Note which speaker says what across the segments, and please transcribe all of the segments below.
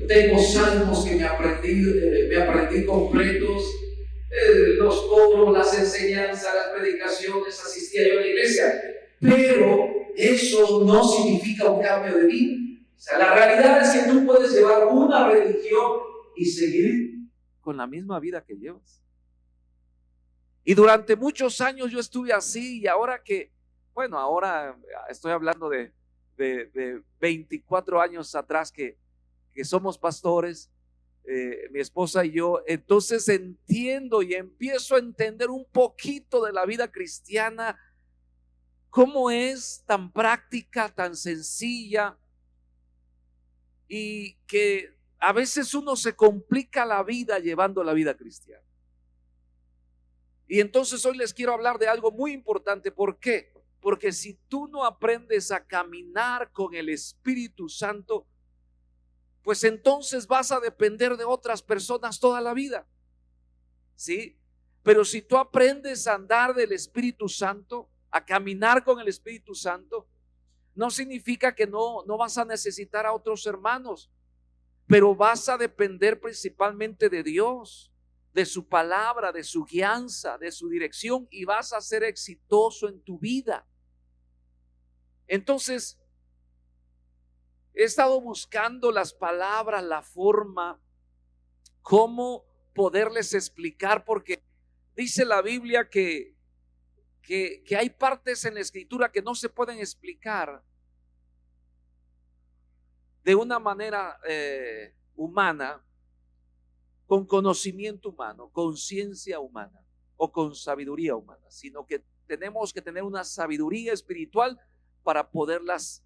Speaker 1: Tengo salmos que me aprendí completos, los coros, las enseñanzas, las predicaciones, asistía yo a la iglesia. Pero eso no significa un cambio de vida. O sea, la realidad es que tú puedes llevar una religión y seguir con la misma vida que llevas. Y durante muchos años yo estuve así, y ahora estoy hablando de 24 años atrás que somos pastores, mi esposa y yo, entonces entiendo y empiezo a entender un poquito de la vida cristiana, cómo es tan práctica, tan sencilla, y que a veces uno se complica la vida llevando la vida cristiana. Y entonces hoy les quiero hablar de algo muy importante. ¿Por qué? Porque si tú no aprendes a caminar con el Espíritu Santo, pues entonces vas a depender de otras personas toda la vida. ¿Sí? Pero si tú aprendes a andar del Espíritu Santo, a caminar con el Espíritu Santo, no significa que no vas a necesitar a otros hermanos, pero vas a depender principalmente de Dios, de su palabra, de su guianza, de su dirección, y vas a ser exitoso en tu vida. Entonces, he estado buscando las palabras, la forma, cómo poderles explicar, porque dice la Biblia que hay partes en la Escritura que no se pueden explicar de una manera humana, con conocimiento humano, con ciencia humana o con sabiduría humana, sino que tenemos que tener una sabiduría espiritual para poderlas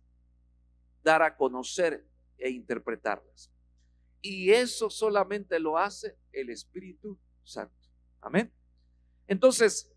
Speaker 1: dar a conocer e interpretarlas. Y eso solamente lo hace el Espíritu Santo. Amén. Entonces,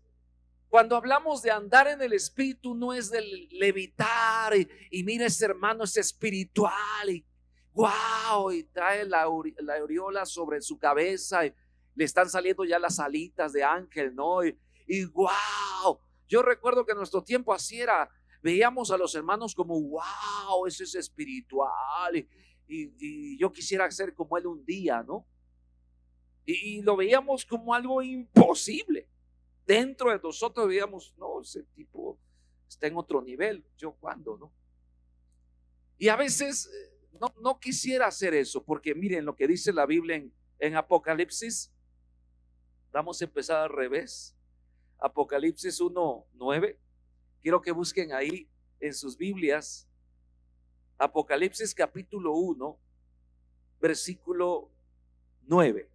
Speaker 1: cuando hablamos de andar en el Espíritu, no es de levitar y mira, ese hermano es espiritual y wow, y trae la aureola sobre su cabeza y le están saliendo ya las alitas de ángel, ¿no? Y wow, yo recuerdo que en nuestro tiempo así era. Veíamos a los hermanos como wow, ese es espiritual y yo quisiera ser como él un día, ¿no? Y lo veíamos como algo imposible. Dentro de nosotros veíamos, no, ese tipo está en otro nivel, yo cuándo, ¿no? Y a veces no quisiera hacer eso, porque miren lo que dice la Biblia en Apocalipsis. Vamos a empezar al revés. Apocalipsis 1:9. Quiero que busquen ahí en sus Biblias Apocalipsis capítulo 1, versículo 9.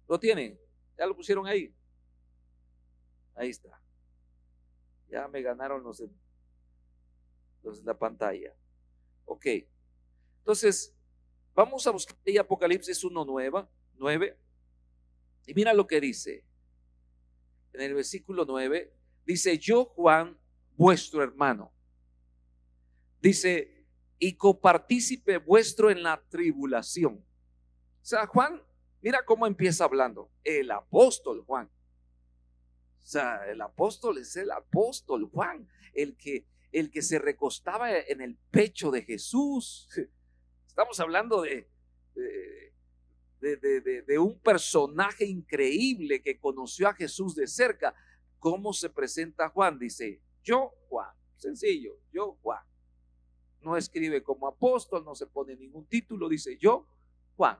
Speaker 1: ¿Lo tienen? ¿Ya lo pusieron ahí? Ahí está. Ya me ganaron los de la pantalla. Ok. Entonces, vamos a buscar ahí Apocalipsis 1:9. Y mira lo que dice. En el versículo 9 dice: yo, Juan, vuestro hermano, dice, y copartícipe vuestro en la tribulación. O sea, Juan, mira cómo empieza hablando. El apóstol Juan. O sea, el apóstol es el apóstol Juan, el que se recostaba en el pecho de Jesús. Estamos hablando de un personaje increíble que conoció a Jesús de cerca. ¿Cómo se presenta Juan? Dice: yo, Juan. Sencillo, yo, Juan. No escribe como apóstol, no se pone ningún título, dice yo, Juan.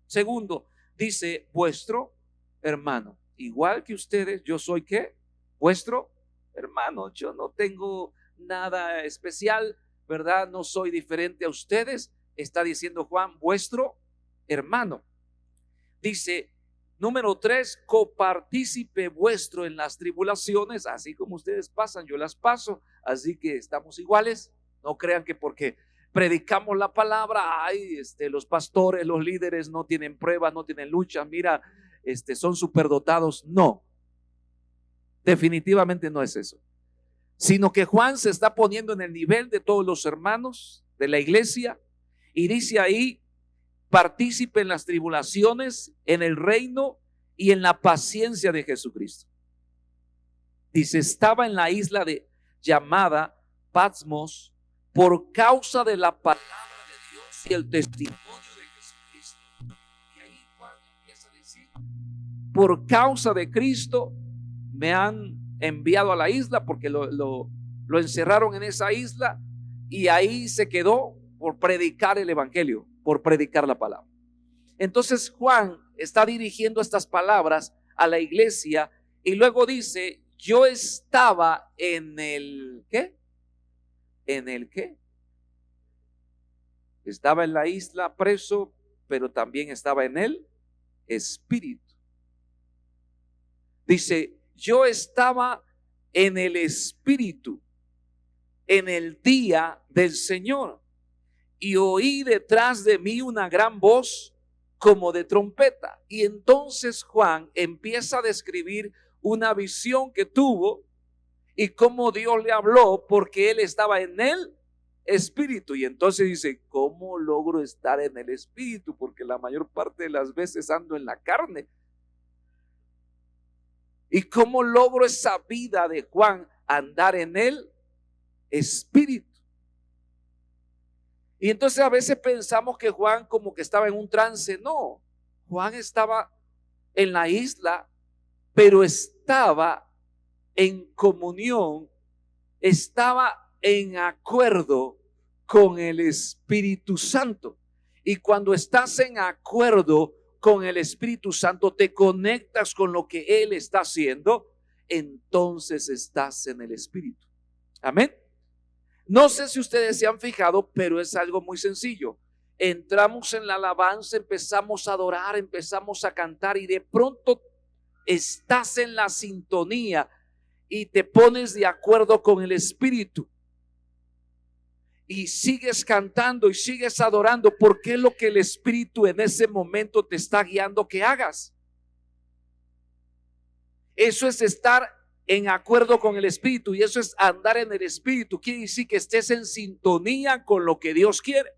Speaker 1: Segundo, dice vuestro hermano. Igual que ustedes, yo soy ¿qué? Vuestro hermano. Yo no tengo nada especial, ¿verdad? No soy diferente a ustedes. Está diciendo Juan, vuestro hermano. Dice, número 3, copartícipe vuestro en las tribulaciones, así como ustedes pasan, yo las paso, así que estamos iguales. No crean que porque predicamos la palabra, ay, los pastores, los líderes no tienen pruebas, no tienen lucha, mira, son superdotados. No, definitivamente no es eso, sino que Juan se está poniendo en el nivel de todos los hermanos de la iglesia y dice ahí: partícipe en las tribulaciones, en el reino y en la paciencia de Jesucristo. Dice, estaba en la isla de llamada Patmos por causa de la palabra de Dios y el testimonio de Jesucristo. Y ahí Juan empieza a decir: por causa de Cristo me han enviado a la isla, porque lo encerraron en esa isla y ahí se quedó por predicar el evangelio, por predicar la palabra. Entonces Juan está dirigiendo estas palabras a la iglesia y luego dice: yo estaba en el ¿qué? ¿En el qué? Estaba en la isla preso, pero también estaba en el espíritu. Dice: yo estaba en el espíritu en el día del Señor y oí detrás de mí una gran voz como de trompeta. Y entonces Juan empieza a describir una visión que tuvo y cómo Dios le habló, porque él estaba en el espíritu. Y entonces dice: ¿cómo logro estar en el espíritu? Porque la mayor parte de las veces ando en la carne. ¿Y cómo logro esa vida de Juan, andar en el espíritu? Y entonces a veces pensamos que Juan como que estaba en un trance. No, Juan estaba en la isla, pero estaba en comunión, estaba en acuerdo con el Espíritu Santo. Y cuando estás en acuerdo con el Espíritu Santo, te conectas con lo que Él está haciendo, entonces estás en el Espíritu. Amén. No sé si ustedes se han fijado, pero es algo muy sencillo. Entramos en la alabanza, empezamos a adorar, empezamos a cantar y de pronto estás en la sintonía y te pones de acuerdo con el Espíritu y sigues cantando y sigues adorando, porque es lo que el Espíritu en ese momento te está guiando que hagas. Eso es estar en acuerdo con el Espíritu, y eso es andar en el Espíritu. Quiere decir que estés en sintonía con lo que Dios quiere.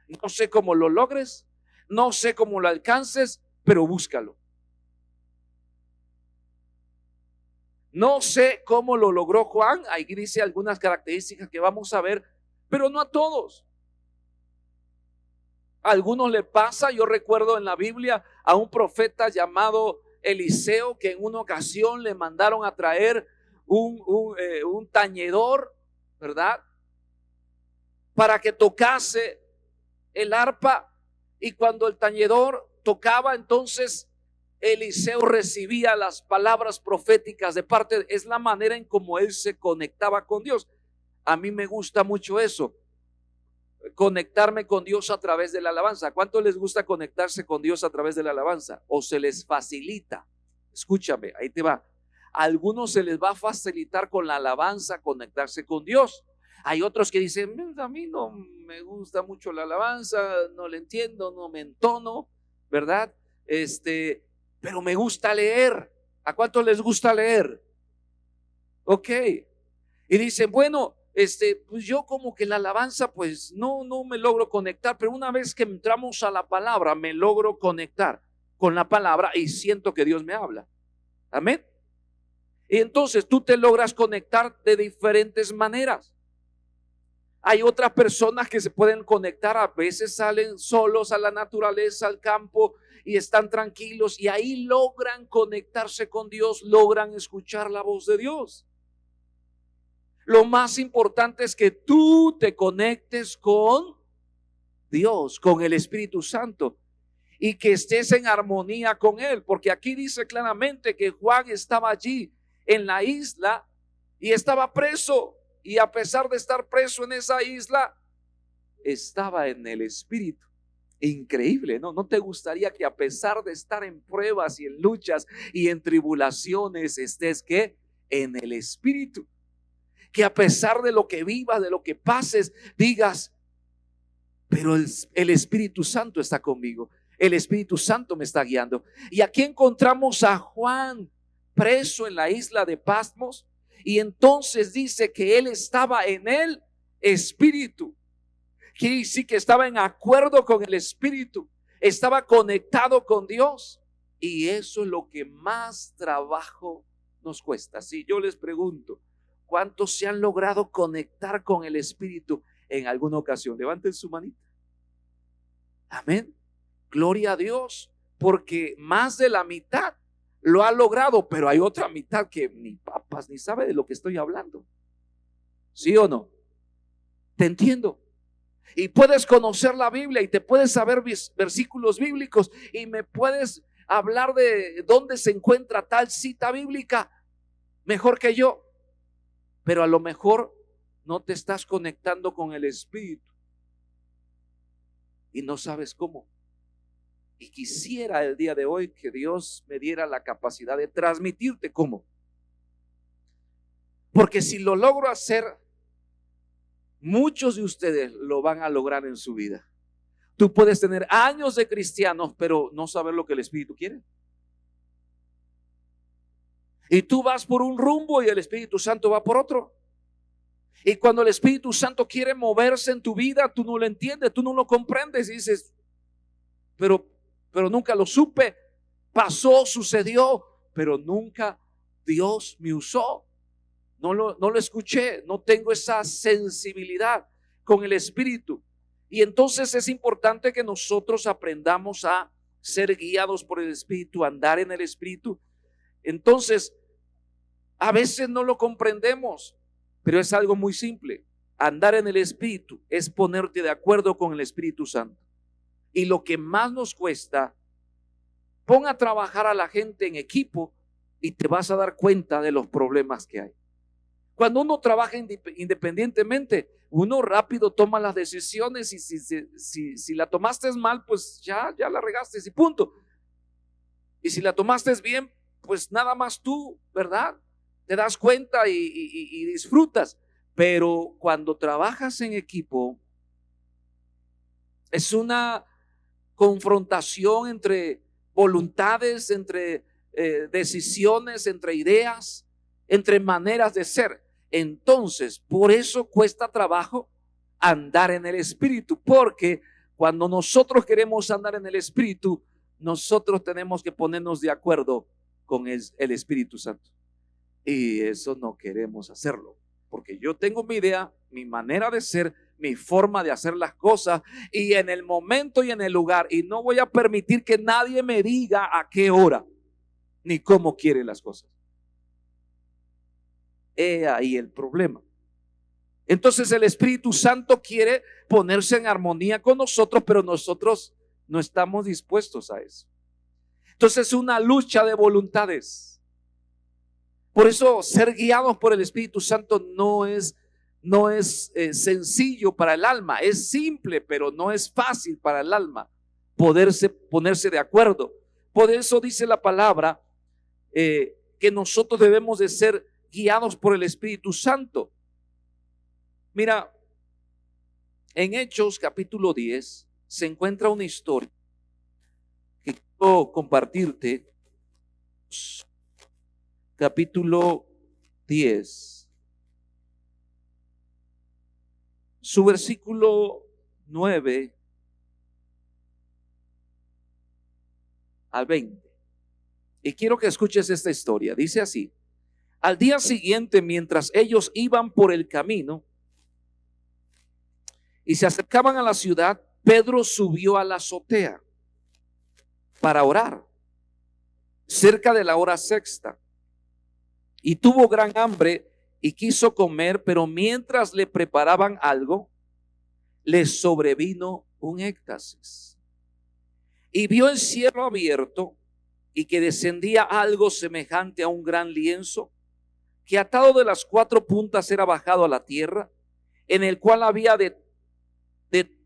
Speaker 1: No sé cómo lo logres, no sé cómo lo alcances, pero búscalo. No sé cómo lo logró Juan. Ahí dice algunas características que vamos a ver, pero no a todos. A algunos le pasa. Yo recuerdo en la Biblia a un profeta llamado Eliseo, que en una ocasión le mandaron a traer un tañedor, ¿verdad?, para que tocase el arpa. Y cuando el tañedor tocaba, entonces Eliseo recibía las palabras proféticas de parte. Es la manera en cómo él se conectaba con Dios. A mí me gusta mucho eso, conectarme con Dios a través de la alabanza. ¿Cuánto les gusta conectarse con Dios a través de la alabanza? ¿O se les facilita? Escúchame, ahí te va. A algunos se les va a facilitar con la alabanza conectarse con Dios. Hay otros que dicen: a mí no me gusta mucho la alabanza, no le entiendo, no me entono, ¿verdad? Pero me gusta leer. ¿A cuántos les gusta leer? Ok. Y dicen: bueno, pues yo como que la alabanza pues no me logro conectar, pero una vez que entramos a la palabra me logro conectar con la palabra y siento que Dios me habla. Amén. Y entonces tú te logras conectar de diferentes maneras. Hay otras personas que se pueden conectar, a veces salen solos a la naturaleza, al campo, y están tranquilos y ahí logran conectarse con Dios, logran escuchar la voz de Dios. Lo más importante es que tú te conectes con Dios, con el Espíritu Santo, y que estés en armonía con Él, porque aquí dice claramente que Juan estaba allí en la isla y estaba preso, y a pesar de estar preso en esa isla, estaba en el Espíritu. Increíble, ¿no? ¿No te gustaría que a pesar de estar en pruebas y en luchas y en tribulaciones estés ¿qué? En el Espíritu? Que a pesar de lo que vivas, de lo que pases, digas: pero el Espíritu Santo está conmigo, el Espíritu Santo me está guiando. Y aquí encontramos a Juan preso en la isla de Patmos, y entonces dice que él estaba en el Espíritu. Quiere decir que estaba en acuerdo con el Espíritu, estaba conectado con Dios, y eso es lo que más trabajo nos cuesta. Si yo les pregunto, ¿Cuántos se han logrado conectar con el Espíritu en alguna ocasión? Levanten su manita. Amén. Gloria a Dios, porque más de la mitad lo ha logrado, pero hay otra mitad que ni papas ni sabe de lo que estoy hablando. ¿Sí o no? Te entiendo. Y puedes conocer la Biblia y te puedes saber versículos bíblicos y me puedes hablar de dónde se encuentra tal cita bíblica mejor que yo, pero a lo mejor no te estás conectando con el Espíritu y no sabes cómo. Y quisiera el día de hoy que Dios me diera la capacidad de transmitirte cómo. Porque si lo logro hacer, muchos de ustedes lo van a lograr en su vida. Tú puedes tener años de cristianos, pero no saber lo que el Espíritu quiere. Y tú vas por un rumbo y el Espíritu Santo va por otro. Y cuando el Espíritu Santo quiere moverse en tu vida, tú no lo entiendes, tú no lo comprendes y dices, pero nunca lo supe, pasó, sucedió, pero nunca Dios me usó. No lo escuché, no tengo esa sensibilidad con el Espíritu. Y entonces es importante que nosotros aprendamos a ser guiados por el Espíritu, a andar en el Espíritu. Entonces, a veces no lo comprendemos, pero es algo muy simple. Andar en el Espíritu es ponerte de acuerdo con el Espíritu Santo. Y lo que más nos cuesta, pon a trabajar a la gente en equipo y te vas a dar cuenta de los problemas que hay. Cuando uno trabaja independientemente, uno rápido toma las decisiones y si la tomaste mal, pues ya la regaste y punto. Y si la tomaste bien, pues nada más tú, ¿verdad? Te das cuenta y disfrutas. Pero cuando trabajas en equipo, es una confrontación entre voluntades, entre decisiones, entre ideas, entre maneras de ser. Entonces, por eso cuesta trabajo andar en el Espíritu, porque cuando nosotros queremos andar en el Espíritu, nosotros tenemos que ponernos de acuerdo con el Espíritu Santo. Y eso no queremos hacerlo, porque yo tengo mi idea, mi manera de ser, mi forma de hacer las cosas, y en el momento y en el lugar, y no voy a permitir que nadie me diga a qué hora ni cómo quiere las cosas. He ahí el problema. Entonces el Espíritu Santo quiere ponerse en armonía con nosotros, pero nosotros no estamos dispuestos a eso. Entonces es una lucha de voluntades. Por eso ser guiados por el Espíritu Santo no es sencillo para el alma. Es simple, pero no es fácil para el alma ponerse de acuerdo. Por eso dice la palabra que nosotros debemos de ser guiados por el Espíritu Santo. Mira, en Hechos capítulo 10 se encuentra una historia que quiero compartirte. Capítulo 10, su versículo 9 al 20. Y quiero que escuches esta historia. Dice así: al día siguiente, mientras ellos iban por el camino y se acercaban a la ciudad, Pedro subió a la azotea para orar, cerca de la hora sexta, y tuvo gran hambre y quiso comer, pero mientras le preparaban algo, le sobrevino un éxtasis, y vio el cielo abierto y que descendía algo semejante a un gran lienzo, que atado de las cuatro puntas era bajado a la tierra, en el cual había de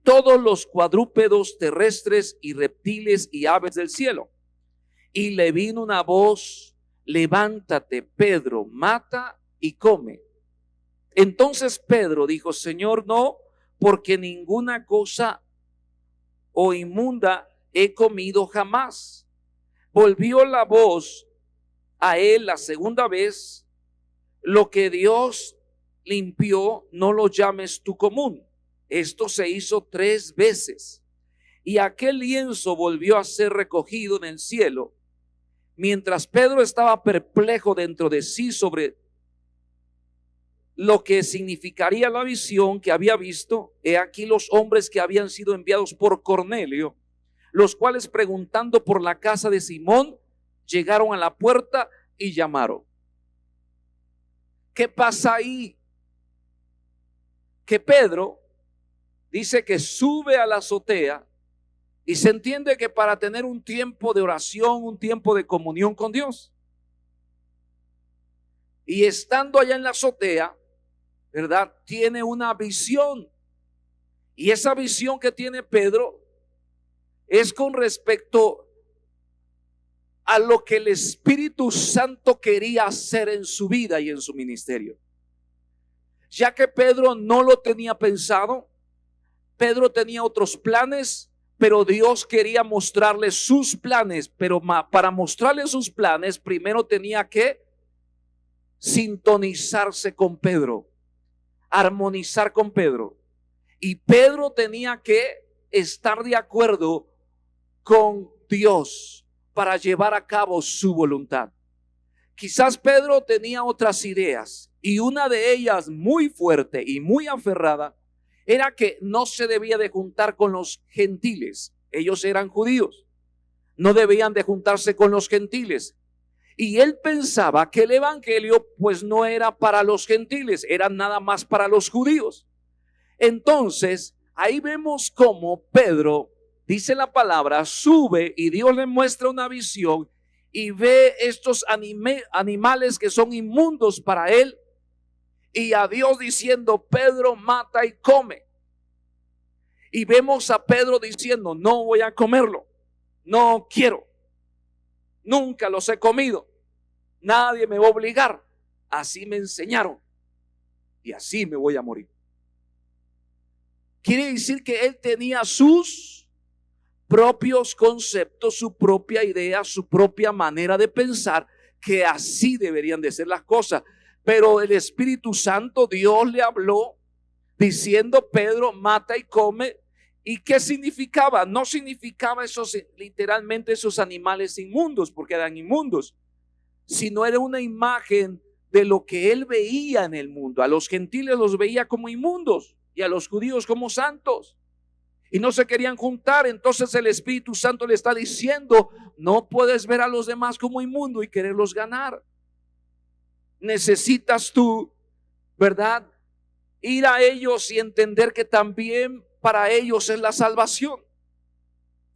Speaker 1: todos los cuadrúpedos terrestres y reptiles y aves del cielo. Y le vino una voz: levántate, Pedro, mata y come. Entonces Pedro dijo: Señor, no, porque ninguna cosa o inmunda he comido jamás. Volvió la voz a él la segunda vez: lo que Dios limpió, no lo llames tú común. Esto se hizo 3 veces. Y aquel lienzo volvió a ser recogido en el cielo. Mientras Pedro estaba perplejo dentro de sí sobre lo que significaría la visión que había visto. He aquí los hombres que habían sido enviados por Cornelio, los cuales preguntando por la casa de Simón, llegaron a la puerta y llamaron. ¿Qué pasa ahí? Que Pedro dice que sube a la azotea y se entiende que para tener un tiempo de oración, un tiempo de comunión con Dios. Y estando allá en la azotea, ¿verdad? Tiene una visión. Y esa visión que tiene Pedro es con respecto a lo que el Espíritu Santo quería hacer en su vida y en su ministerio. Ya que Pedro no lo tenía pensado, Pedro tenía otros planes, pero Dios quería mostrarle sus planes. Pero para mostrarle sus planes, primero tenía que sintonizarse con Pedro, armonizar con Pedro. Y Pedro tenía que estar de acuerdo con Dios para llevar a cabo su voluntad. Quizás Pedro tenía otras ideas, y una de ellas muy fuerte y muy aferrada era que no se debía de juntar con los gentiles. Ellos eran judíos, no debían de juntarse con los gentiles. Y él pensaba que el evangelio pues no era para los gentiles, era nada más para los judíos. Entonces ahí vemos cómo Pedro, dice la palabra, sube y Dios le muestra una visión y ve estos animales que son inmundos para él, y a Dios diciendo: Pedro, mata y come. Y vemos a Pedro diciendo: no voy a comerlo, no quiero, nunca los he comido, nadie me va a obligar, así me enseñaron y así me voy a morir. Quiere decir que él tenía sus propios conceptos, su propia idea, su propia manera de pensar, que así deberían de ser las cosas. Pero el Espíritu Santo, Dios le habló diciendo: Pedro, mata y come. ¿Y qué significaba? No significaba esos, literalmente esos animales inmundos, porque eran inmundos, sino era una imagen de lo que él veía en el mundo. A los gentiles los veía como inmundos y a los judíos como santos, y no se querían juntar. Entonces el Espíritu Santo le está diciendo: no puedes ver a los demás como inmundos y quererlos ganar. Necesitas tú, ¿verdad?, ir a ellos y entender que también para ellos es la salvación.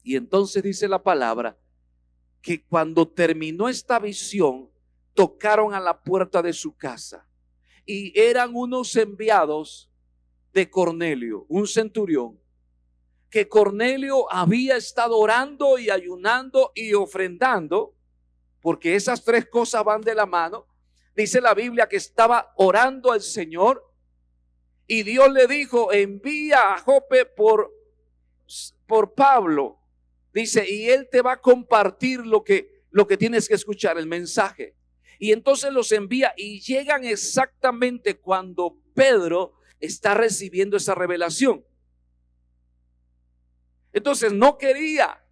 Speaker 1: Y entonces dice la palabra que cuando terminó esta visión, tocaron a la puerta de su casa, y eran unos enviados de Cornelio, un centurión, que Cornelio había estado orando y ayunando y ofrendando, porque esas tres cosas van de la mano. Dice la Biblia que estaba orando al Señor, y Dios le dijo: envía a Jope por Pablo. Dice, y él te va a compartir lo que tienes que escuchar, el mensaje. Y entonces los envía, y llegan exactamente cuando Pedro está recibiendo esa revelación. Entonces no quería.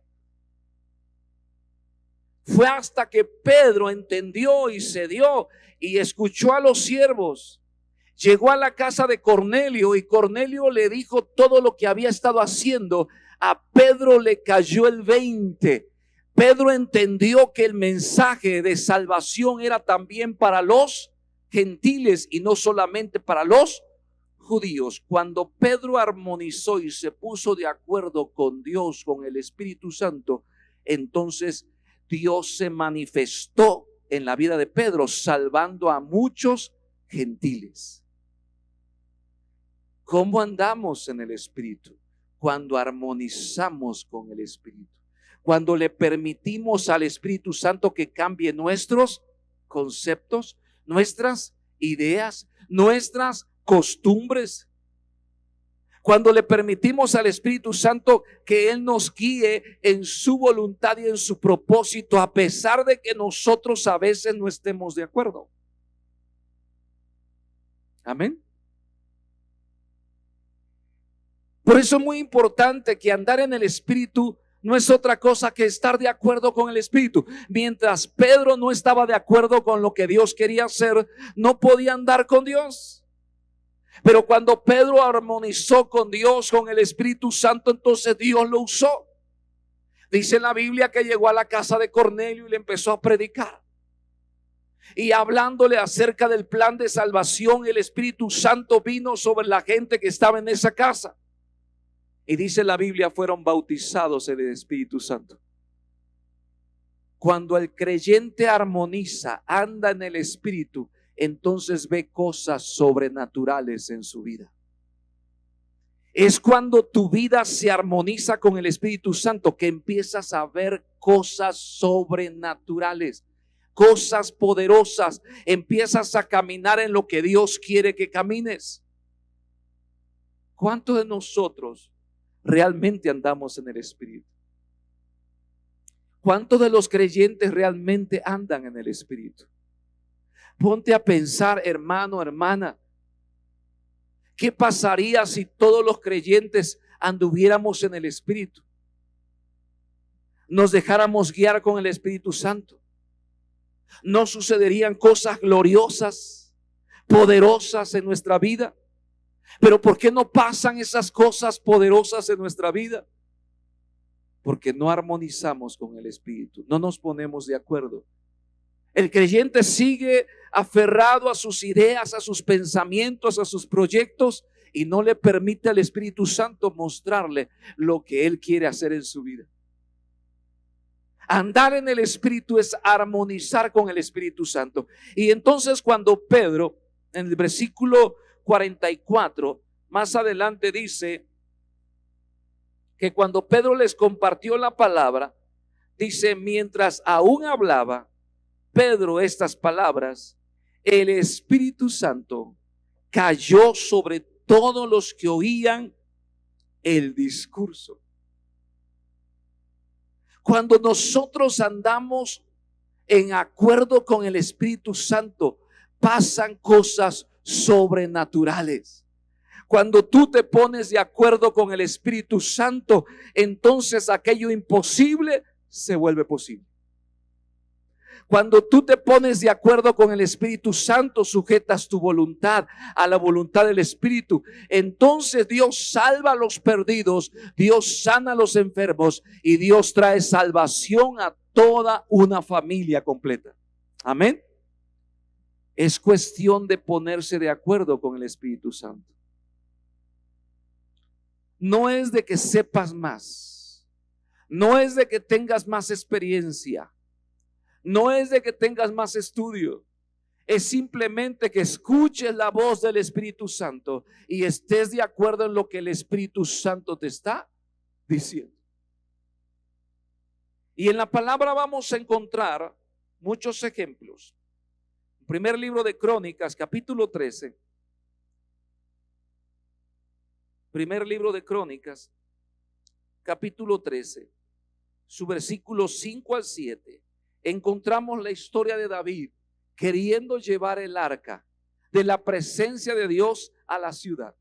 Speaker 1: Fue hasta que Pedro entendió y cedió y escuchó a los siervos. Llegó a la casa de Cornelio, y Cornelio le dijo todo lo que había estado haciendo. A Pedro le cayó el 20. Pedro entendió que el mensaje de salvación era también para los gentiles y no solamente para los judíos. Cuando Pedro armonizó y se puso de acuerdo con Dios, con el Espíritu Santo, entonces Dios se manifestó en la vida de Pedro, salvando a muchos gentiles. ¿Cómo andamos en el Espíritu? Cuando armonizamos con el Espíritu, cuando le permitimos al Espíritu Santo que cambie nuestros conceptos, nuestras ideas, nuestras costumbres. Cuando le permitimos al Espíritu Santo que Él nos guíe en su voluntad y en su propósito, a pesar de que nosotros a veces no estemos de acuerdo. Amén. Por eso es muy importante que andar en el Espíritu no es otra cosa que estar de acuerdo con el Espíritu. Mientras Pedro no estaba de acuerdo con lo que Dios quería hacer, no podía andar con Dios. Pero cuando Pedro armonizó con Dios, con el Espíritu Santo, entonces Dios lo usó. Dice en la Biblia que llegó a la casa de Cornelio y le empezó a predicar. Y hablándole acerca del plan de salvación, el Espíritu Santo vino sobre la gente que estaba en esa casa. Y dice la Biblia, fueron bautizados en el Espíritu Santo. Cuando el creyente armoniza, anda en el Espíritu, entonces ve cosas sobrenaturales en su vida. Es cuando tu vida se armoniza con el Espíritu Santo que empiezas a ver cosas sobrenaturales, cosas poderosas. Empiezas a caminar en lo que Dios quiere que camines. ¿Cuántos de nosotros realmente andamos en el Espíritu? ¿Cuántos de los creyentes realmente andan en el Espíritu? Ponte a pensar, hermano, hermana, ¿qué pasaría si todos los creyentes anduviéramos en el Espíritu? Nos dejáramos guiar con el Espíritu Santo. ¿No sucederían cosas gloriosas, poderosas en nuestra vida? Pero ¿por qué no pasan esas cosas poderosas en nuestra vida? Porque no armonizamos con el Espíritu, no nos ponemos de acuerdo. El creyente sigue aferrado a sus ideas, a sus pensamientos, a sus proyectos, y no le permite al Espíritu Santo mostrarle lo que Él quiere hacer en su vida. Andar en el Espíritu es armonizar con el Espíritu Santo. Y entonces cuando Pedro, en el versículo 44, más adelante dice que cuando Pedro les compartió la palabra, dice, mientras aún hablaba Pedro estas palabras, el Espíritu Santo cayó sobre todos los que oían el discurso. Cuando nosotros andamos en acuerdo con el Espíritu Santo, pasan cosas sobrenaturales. Cuando tú te pones de acuerdo con el Espíritu Santo, entonces aquello imposible se vuelve posible. Cuando tú te pones de acuerdo con el Espíritu Santo, sujetas tu voluntad a la voluntad del Espíritu, entonces Dios salva a los perdidos, Dios sana a los enfermos y Dios trae salvación a toda una familia completa. Amén. Es cuestión de ponerse de acuerdo con el Espíritu Santo. No es de que sepas más, no es de que tengas más experiencia, no es de que tengas más estudio, es simplemente que escuches la voz del Espíritu Santo y estés de acuerdo en lo que el Espíritu Santo te está diciendo. Y en la palabra vamos a encontrar muchos ejemplos. Primer libro de Crónicas, capítulo 13. Primer libro de Crónicas, capítulo 13, su versículo 5 al 7. Encontramos la historia de David queriendo llevar el arca de la presencia de Dios a la ciudad.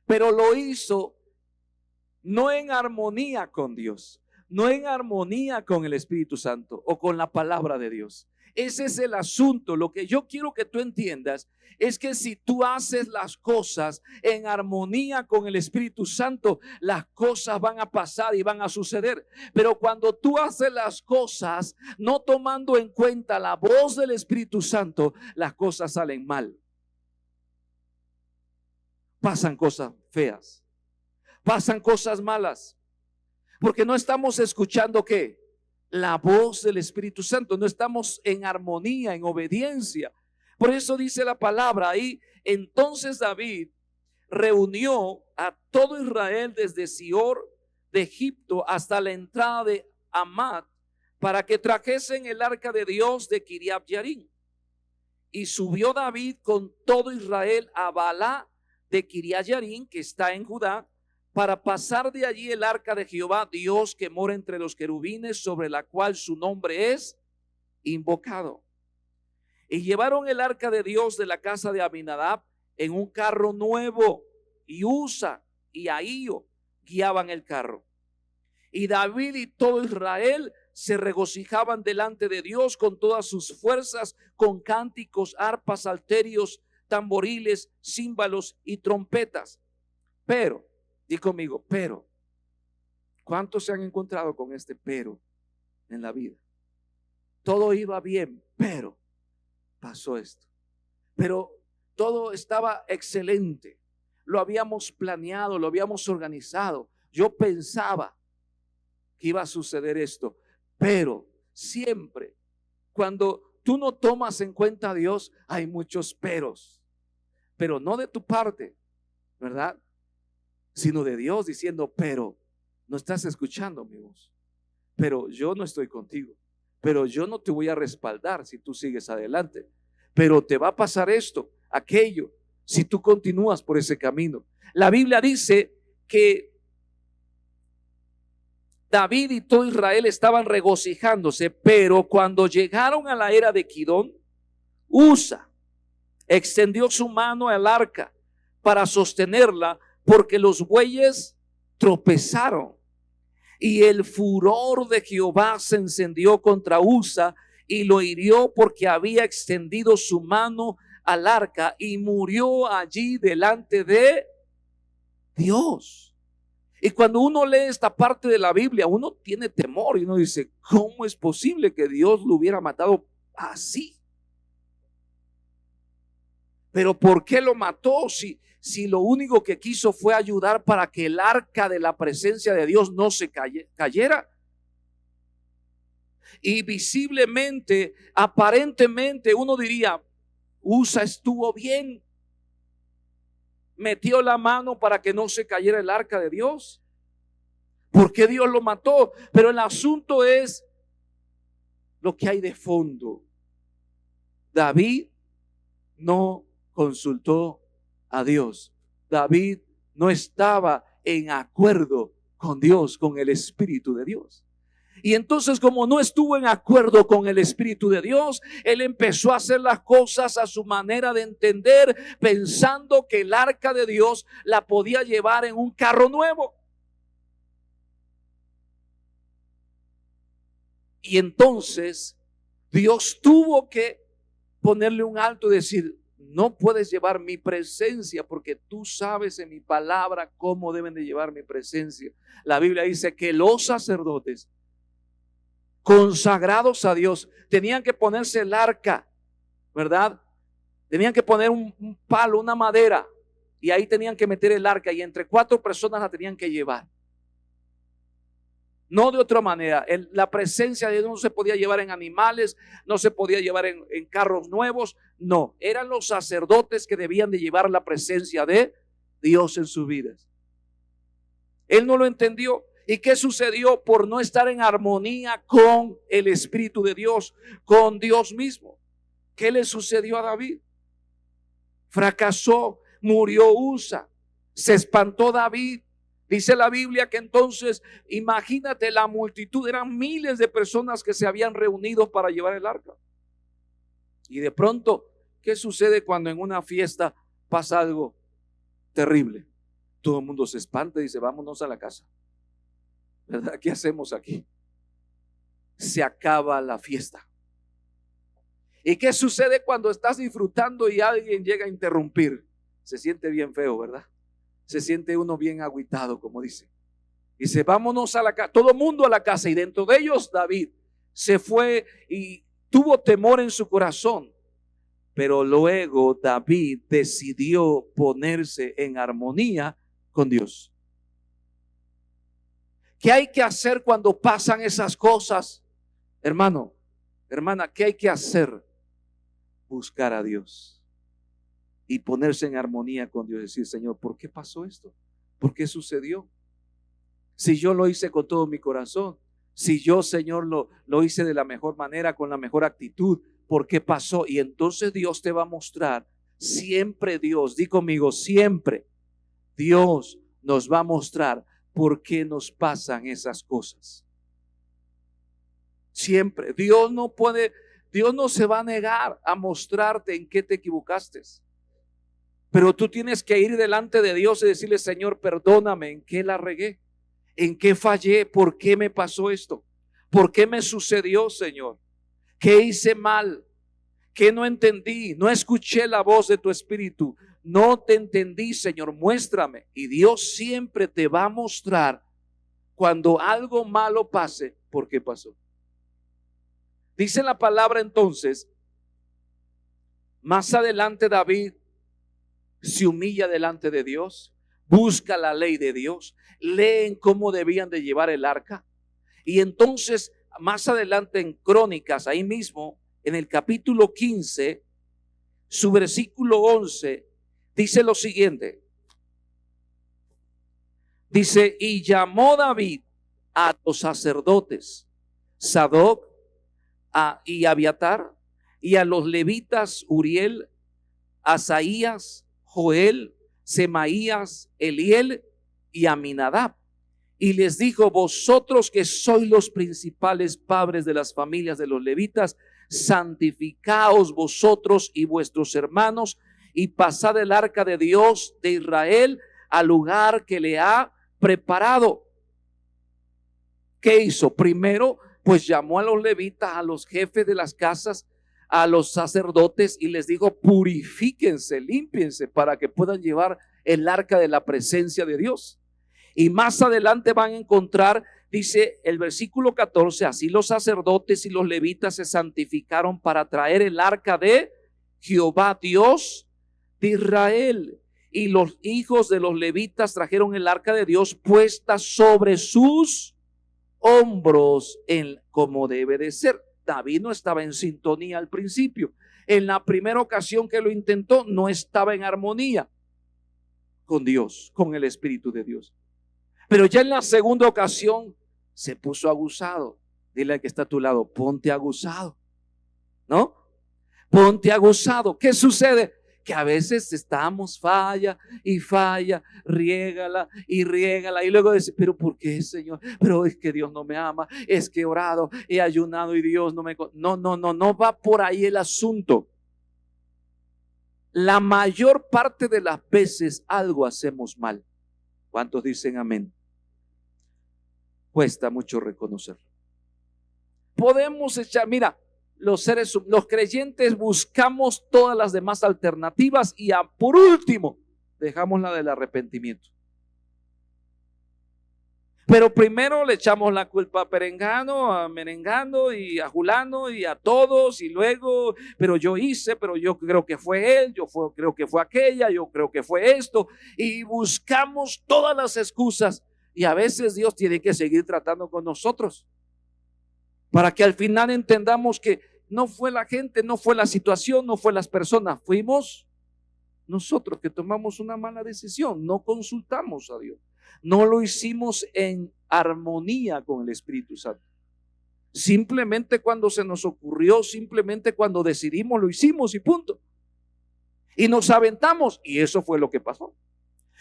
Speaker 1: Pero lo hizo no en armonía con Dios, no en armonía con el Espíritu Santo o con la palabra de Dios. Ese es el asunto. Lo que yo quiero que tú entiendas es que si tú haces las cosas en armonía con el Espíritu Santo, las cosas van a pasar y van a suceder. Pero cuando tú haces las cosas no tomando en cuenta la voz del Espíritu Santo, las cosas salen mal. Pasan cosas feas, pasan cosas malas, porque no estamos escuchando ¿qué? La voz del Espíritu Santo, no estamos en armonía, en obediencia. Por eso dice la palabra ahí, entonces David reunió a todo Israel desde Sior de Egipto hasta la entrada de Hamat para que trajesen el arca de Dios de Kiriat Yarim. Y subió David con todo Israel a Baalá de Kiriat Yarim, que está en Judá, para pasar de allí el arca de Jehová, Dios que mora entre los querubines, sobre la cual su nombre es invocado. Y llevaron el arca de Dios de la casa de Abinadab en un carro nuevo, y Usa y Ahío guiaban el carro. Y David y todo Israel se regocijaban delante de Dios con todas sus fuerzas, con cánticos, arpas, salterios, tamboriles, címbalos y trompetas. Pero, di conmigo, pero, ¿cuántos se han encontrado con este pero en la vida? Todo iba bien, pero pasó esto. Pero todo estaba excelente. Lo habíamos planeado, lo habíamos organizado. Yo pensaba que iba a suceder esto, pero siempre cuando tú no tomas en cuenta a Dios, hay muchos peros, pero no de tu parte, ¿verdad? Sino de Dios diciendo, pero no estás escuchando mi voz, pero yo no estoy contigo, pero yo no te voy a respaldar si tú sigues adelante, pero te va a pasar esto, aquello, si tú continúas por ese camino. La Biblia dice que David y todo Israel estaban regocijándose, pero cuando llegaron a la era de Kidón, Usa extendió su mano al arca para sostenerla, porque los bueyes tropezaron. Y el furor de Jehová se encendió contra Usa y lo hirió porque había extendido su mano al arca, y murió allí delante de Dios. Y cuando uno lee esta parte de la Biblia, uno tiene temor y uno dice, ¿cómo es posible que Dios lo hubiera matado así? Pero ¿por qué lo mató si lo único que quiso fue ayudar para que el arca de la presencia de Dios no se cayera? Y visiblemente, aparentemente, uno diría, Usa estuvo bien, metió la mano para que no se cayera el arca de Dios. ¿Por qué Dios lo mató? Pero el asunto es lo que hay de fondo. David no consultó a Dios. David no estaba en acuerdo con Dios, con el Espíritu de Dios. Y entonces, como no estuvo en acuerdo con el Espíritu de Dios, él empezó a hacer las cosas a su manera de entender, pensando que el arca de Dios la podía llevar en un carro nuevo. Y entonces Dios tuvo que ponerle un alto y decir, no puedes llevar mi presencia, porque tú sabes en mi palabra cómo deben de llevar mi presencia. La Biblia dice que los sacerdotes consagrados a Dios tenían que ponerse el arca, ¿verdad? Tenían que poner un palo, una madera, y ahí tenían que meter el arca, y entre 4 personas la tenían que llevar. No de otra manera. La presencia de Dios no se podía llevar en animales, no se podía llevar en carros nuevos. No, eran los sacerdotes que debían de llevar la presencia de Dios en sus vidas. Él no lo entendió. ¿Y qué sucedió? Por no estar en armonía con el Espíritu de Dios, con Dios mismo. ¿Qué le sucedió a David? Fracasó, murió Usa, se espantó David. Dice la Biblia que entonces, imagínate, la multitud, eran miles de personas que se habían reunido para llevar el arca. Y de pronto, ¿qué sucede cuando en una fiesta pasa algo terrible? Todo el mundo se espanta y dice, vámonos a la casa, ¿verdad? ¿Qué hacemos aquí? Se acaba la fiesta. ¿Y qué sucede cuando estás disfrutando y alguien llega a interrumpir? Se siente bien feo, ¿verdad? Se siente uno bien agüitado, como dice. Dice, vámonos a la casa, todo el mundo a la casa. Y dentro de ellos David se fue y tuvo temor en su corazón. Pero luego David decidió ponerse en armonía con Dios. ¿Qué hay que hacer cuando pasan esas cosas? Hermano, hermana, ¿qué hay que hacer? Buscar a Dios y ponerse en armonía con Dios. Decir, Señor, ¿por qué pasó esto? ¿Por qué sucedió? Si yo lo hice con todo mi corazón, si yo, Señor, lo hice de la mejor manera, con la mejor actitud, ¿por qué pasó? Y entonces Dios te va a mostrar. Siempre Dios, di conmigo, siempre Dios nos va a mostrar por qué nos pasan esas cosas. Siempre. Dios no se va a negar a mostrarte en qué te equivocaste. Pero tú tienes que ir delante de Dios y decirle, Señor, perdóname, ¿en qué la regué? ¿En qué fallé? ¿Por qué me pasó esto? ¿Por qué me sucedió, Señor? ¿Qué hice mal? ¿Qué no entendí? No escuché la voz de tu espíritu. No te entendí, Señor, muéstrame. Y Dios siempre te va a mostrar cuando algo malo pase, ¿por qué pasó? Dice la palabra entonces, más adelante David se humilla delante de Dios, busca la ley de Dios, leen cómo debían de llevar el arca. Y entonces más adelante en Crónicas, ahí mismo, en el capítulo 15, su versículo 11, dice lo siguiente. Dice, y llamó David a los sacerdotes, Sadoc y Abiatar, y a los levitas Uriel, Asaías, Joel, Semaías, Eliel y Aminadab. Y les dijo, vosotros que sois los principales padres de las familias de los levitas, santificaos vosotros y vuestros hermanos y pasad el arca de Dios de Israel al lugar que le ha preparado. ¿Qué hizo? Primero, pues llamó a los levitas, a los jefes de las casas, a los sacerdotes y les dijo, purifíquense, límpiense para que puedan llevar el arca de la presencia de Dios. Y más adelante van a encontrar, dice el versículo 14, así los sacerdotes y los levitas se santificaron para traer el arca de Jehová, Dios de Israel. Y los hijos de los levitas trajeron el arca de Dios puesta sobre sus hombros como debe de ser. David no estaba en sintonía al principio. En la primera ocasión que lo intentó, no estaba en armonía con Dios, con el Espíritu de Dios. Pero ya en la segunda ocasión se puso aguzado. Dile al que está a tu lado, ponte aguzado, ¿no? Ponte aguzado. ¿Qué sucede? Que a veces estamos falla, riégala y luego dice, pero ¿por qué, Señor? Pero es que Dios no me ama, es que he orado, he ayunado y Dios no me... No va por ahí el asunto. La mayor parte de las veces algo hacemos mal. ¿Cuántos dicen amén? Cuesta mucho reconocerlo. Podemos echar, mira, los creyentes buscamos todas las demás alternativas y por último dejamos la del arrepentimiento. Pero primero le echamos la culpa a Perengano, a Merengano y a Julano y a todos, y luego, pero yo hice, pero yo creo que fue él, creo que fue aquella, yo creo que fue esto, y buscamos todas las excusas. Y a veces Dios tiene que seguir tratando con nosotros para que al final entendamos que no fue la gente, no fue la situación, no fue las personas, fuimos nosotros que tomamos una mala decisión, no consultamos a Dios, no lo hicimos en armonía con el Espíritu Santo. Simplemente cuando se nos ocurrió, simplemente cuando decidimos, lo hicimos y punto. Y nos aventamos y eso fue lo que pasó.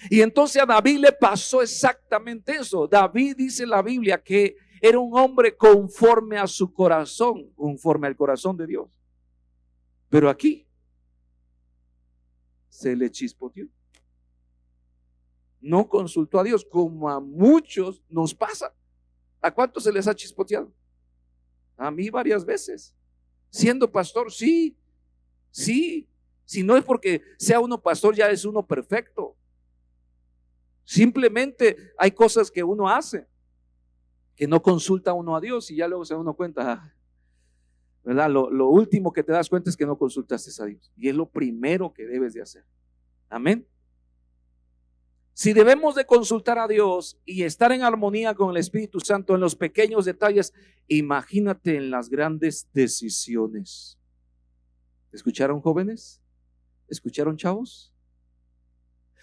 Speaker 1: Y entonces a David le pasó exactamente eso. David dice en la Biblia que era un hombre conforme a su corazón, conforme al corazón de Dios. Pero aquí se le chispoteó. No consultó a Dios, como a muchos nos pasa. ¿A cuántos se les ha chispoteado? A mí varias veces. Siendo pastor, sí. Si no es porque sea uno pastor, ya es uno perfecto. Simplemente hay cosas que uno hace que no consulta uno a Dios y ya luego se da uno cuenta, ¿verdad? Lo último que te das cuenta es que no consultaste a Dios y es lo primero que debes de hacer. Amén. Si debemos de consultar a Dios y estar en armonía con el Espíritu Santo en los pequeños detalles, imagínate en las grandes decisiones. ¿Escucharon, jóvenes? ¿Escucharon, chavos?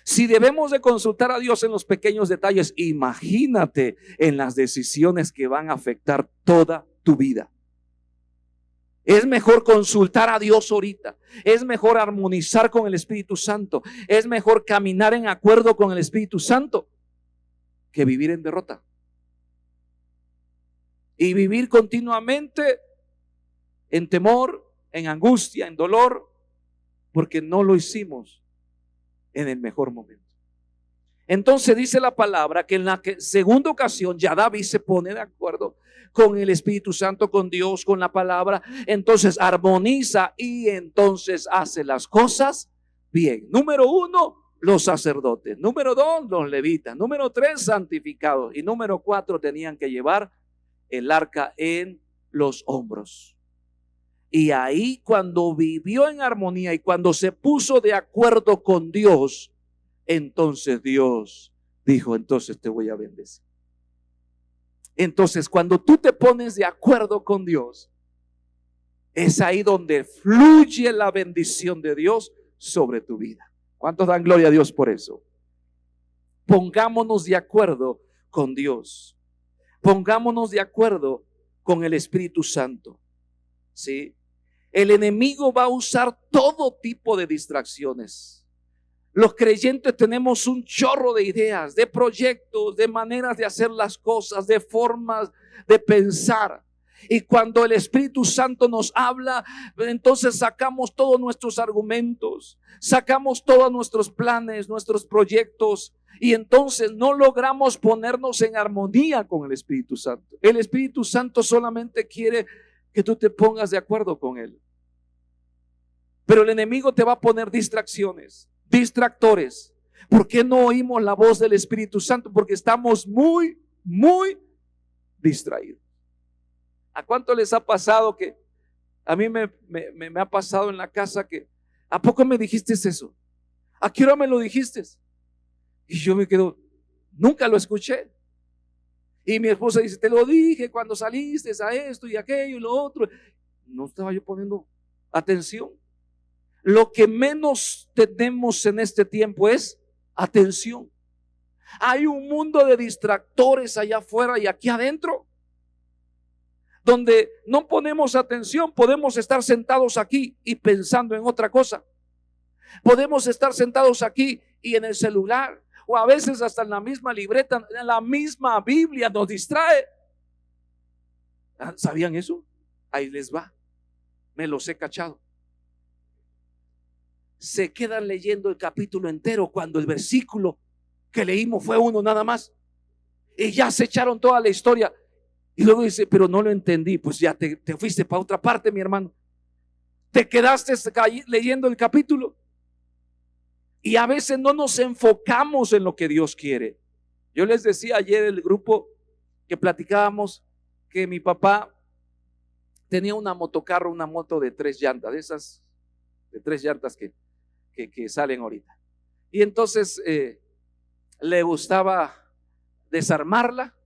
Speaker 1: Si debemos de consultar a Dios en los pequeños detalles, imagínate en las decisiones que van a afectar toda tu vida. Es mejor consultar a Dios ahorita. Es mejor armonizar con el Espíritu Santo. Es mejor caminar en acuerdo con el Espíritu Santo que vivir en derrota. Y vivir continuamente en temor, en angustia, en dolor, porque no lo hicimos en el mejor momento. Entonces dice la palabra que en la segunda ocasión ya David se pone de acuerdo con el Espíritu Santo, con Dios, con la palabra, entonces armoniza y entonces hace las cosas bien. Número 1, los sacerdotes. Número 2, los levitas. Número 3, santificados. Y número 4, tenían que llevar el arca en los hombros. Y ahí, cuando vivió en armonía y cuando se puso de acuerdo con Dios, entonces Dios dijo: entonces te voy a bendecir. Entonces, cuando tú te pones de acuerdo con Dios, es ahí donde fluye la bendición de Dios sobre tu vida. ¿Cuántos dan gloria a Dios por eso? Pongámonos de acuerdo con Dios. Pongámonos de acuerdo con el Espíritu Santo. ¿Sí? El enemigo va a usar todo tipo de distracciones. Los creyentes tenemos un chorro de ideas, de proyectos, de maneras de hacer las cosas, de formas de pensar. Y cuando el Espíritu Santo nos habla, entonces sacamos todos nuestros argumentos, sacamos todos nuestros planes, nuestros proyectos, y entonces no logramos ponernos en armonía con el Espíritu Santo. El Espíritu Santo solamente quiere que tú te pongas de acuerdo con Él. Pero el enemigo te va a poner distracciones, distractores. ¿Por qué no oímos la voz del Espíritu Santo? Porque estamos muy distraídos. ¿A cuánto les ha pasado que a mí me ha pasado en la casa que ¿a poco me dijiste eso? ¿A qué hora me lo dijiste? Y yo me quedo, nunca lo escuché. Y mi esposa dice: te lo dije cuando saliste a esto y aquello y lo otro. No estaba yo poniendo atención. Lo que menos tenemos en este tiempo es atención. Hay un mundo de distractores allá afuera y aquí adentro, donde no ponemos atención. Podemos estar sentados aquí y pensando en otra cosa. Podemos estar sentados aquí y en el celular, o a veces hasta en la misma libreta, en la misma Biblia nos distrae. ¿Sabían eso? Ahí les va, me los he cachado. Se quedan leyendo el capítulo entero cuando el versículo que leímos fue uno nada más, y ya se echaron toda la historia. Y luego dice: pero no lo entendí. Pues ya te fuiste para otra parte, mi hermano. Te quedaste leyendo el capítulo. Y a veces no nos enfocamos en lo que Dios quiere. Yo les decía ayer el grupo que platicábamos que mi papá tenía una motocarro, una moto de 3 llantas, de esas de 3 llantas que salen ahorita. Y entonces le gustaba desarmarla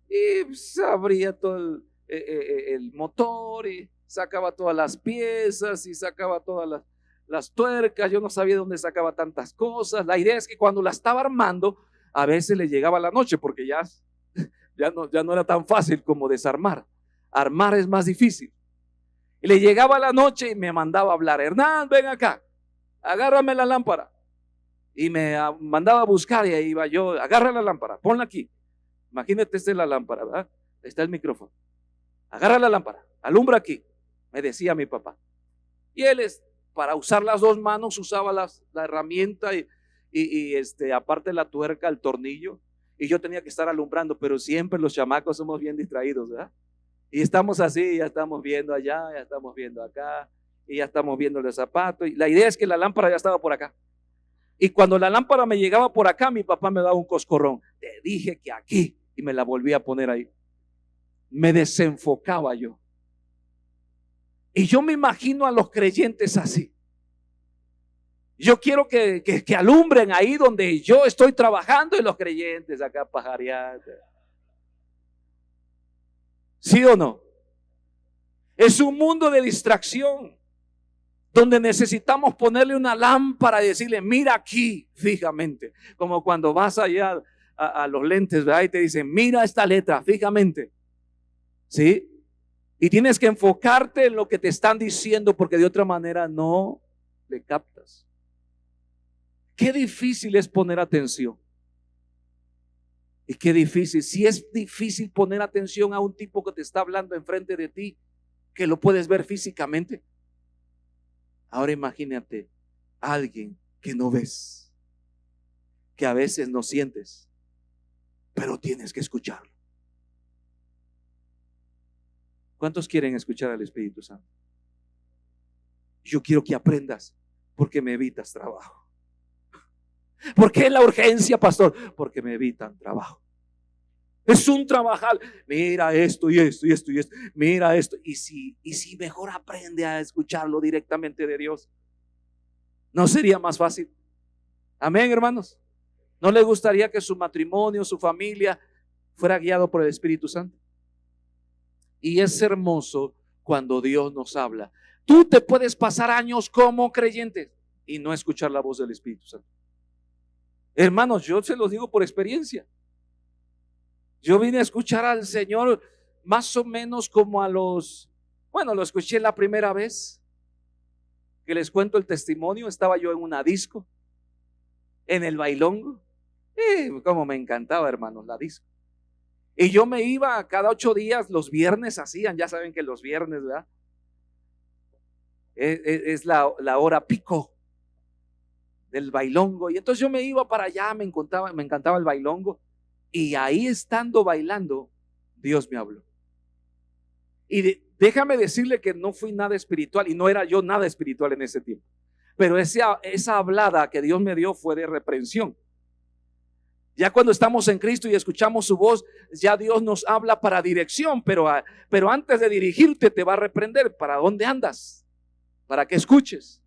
Speaker 1: y pues, abría todo el motor y sacaba todas las piezas y sacaba todas las tuercas. Yo no sabía de dónde sacaba tantas cosas. La idea es que cuando la estaba armando, a veces le llegaba la noche, porque ya no era tan fácil como desarmar. Armar es más difícil. Y le llegaba la noche y me mandaba a hablar: Hernán, ven acá, agárrame la lámpara. Y me mandaba a buscar, y ahí iba yo: agarra la lámpara, ponla aquí. Imagínate, esta es la lámpara, ¿verdad? Ahí está el micrófono. Agarra la lámpara, alumbra aquí, me decía mi papá. Y él, para usar las 2 manos, usaba la herramienta y aparte la tuerca, el tornillo. Y yo tenía que estar alumbrando, pero siempre los chamacos somos bien distraídos, ¿verdad? Y estamos así, ya estamos viendo allá, ya estamos viendo acá, y ya estamos viendo los zapatos. Y la idea es que la lámpara ya estaba por acá. Y cuando la lámpara me llegaba por acá, mi papá me daba un coscorrón: te dije que aquí. Y me la volvía a poner ahí. Me desenfocaba yo. Y yo me imagino a los creyentes así. Yo quiero que alumbren ahí donde yo estoy trabajando, y los creyentes acá pajareando. ¿Sí o no? Es un mundo de distracción, donde necesitamos ponerle una lámpara y decirle: mira aquí fijamente. Como cuando vas allá a los lentes, ¿verdad? Y te dicen: mira esta letra fijamente. ¿Sí? Y tienes que enfocarte en lo que te están diciendo, porque de otra manera no le captas. Qué difícil es poner atención. Y qué difícil, si es difícil poner atención a un tipo que te está hablando enfrente de ti, que lo puedes ver físicamente. Ahora imagínate a alguien que no ves, que a veces no sientes, pero tienes que escucharlo. ¿Cuántos quieren escuchar al Espíritu Santo? Yo quiero que aprendas, porque me evitas trabajo. ¿Por qué la urgencia, pastor? Porque me evitan trabajo. Es un trabajar. Mira esto y esto y esto y esto. Mira esto. Y si mejor aprende a escucharlo directamente de Dios, ¿no sería más fácil? Amén, hermanos. ¿No le gustaría que su matrimonio, su familia fuera guiado por el Espíritu Santo? Y es hermoso cuando Dios nos habla. Tú te puedes pasar años como creyente y no escuchar la voz del Espíritu Santo. Hermanos, yo se los digo por experiencia. Yo vine a escuchar al Señor más o menos como lo escuché la primera vez que les cuento el testimonio. Estaba yo en una disco, en el bailongo. Como me encantaba, hermanos, la disco. Y yo me iba cada 8 días, los viernes hacían, ya saben que los viernes, ¿verdad? Es la hora pico del bailongo. Y entonces yo me iba para allá, me encantaba el bailongo. Y ahí estando bailando, Dios me habló. Y déjame decirle que no fui nada espiritual y no era yo nada espiritual en ese tiempo. Pero esa hablada que Dios me dio fue de reprensión. Ya cuando estamos en Cristo y escuchamos su voz, ya Dios nos habla para dirección, pero antes de dirigirte te va a reprender. ¿Para dónde andas? Para que escuches.